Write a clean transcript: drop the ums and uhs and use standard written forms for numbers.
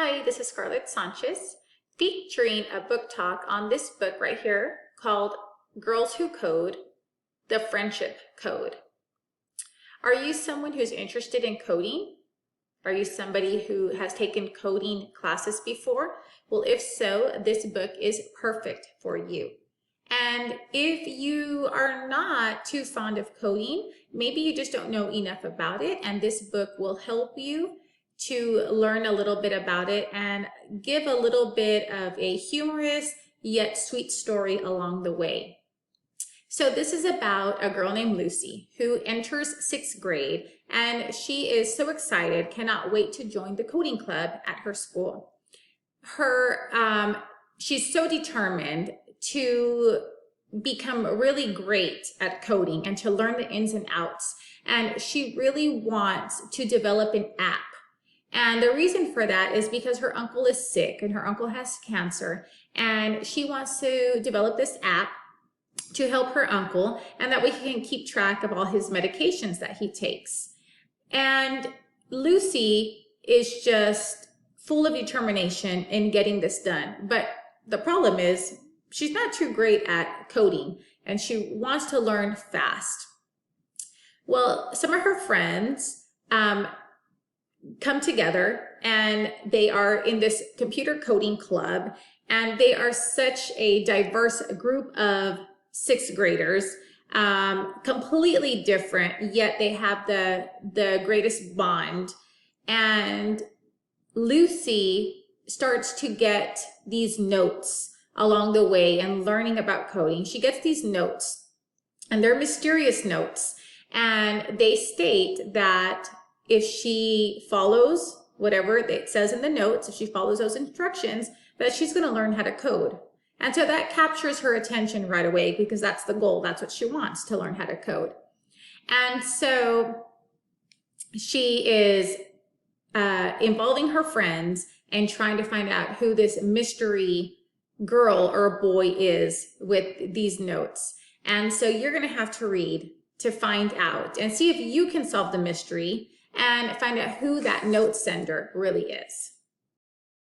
Hi, this is Scarlett Sanchez, featuring a book talk on this book right here called Girls Who Code, The Friendship Code. Are you someone who's interested in coding? Are you somebody who has taken coding classes before? Well, if so, this book is perfect for you. And if you are not too fond of coding, maybe you just don't know enough about it, and this book will help you to learn a little bit about it and give a little bit of a humorous yet sweet story along the way. So this is about a girl named Lucy who enters sixth grade, and she is so excited, cannot wait to join the coding club at her school. She's so determined to become really great at coding and to learn the ins and outs. And she really wants to develop an app. And the reason for that is because her uncle is sick and her uncle has cancer, and she wants to develop this app to help her uncle, and that way he can keep track of all his medications that he takes. And Lucy is just full of determination in getting this done. But the problem is she's not too great at coding, and she wants to learn fast. Well, some of her friends come together, and they are in this computer coding club, and they are such a diverse group of sixth graders, completely different, yet they have the greatest bond. And Lucy starts to get these notes along the way and learning about coding. She gets these notes, and they're mysterious notes, and they state that if she follows whatever it says in the notes, if she follows those instructions, that she's going to learn how to code. And so that captures her attention right away, because that's the goal. That's what she wants, to learn how to code. And so she is involving her friends and trying to find out who this mystery girl or boy is with these notes. And so you're going to have to read to find out and see if you can solve the mystery and find out who that note sender really is.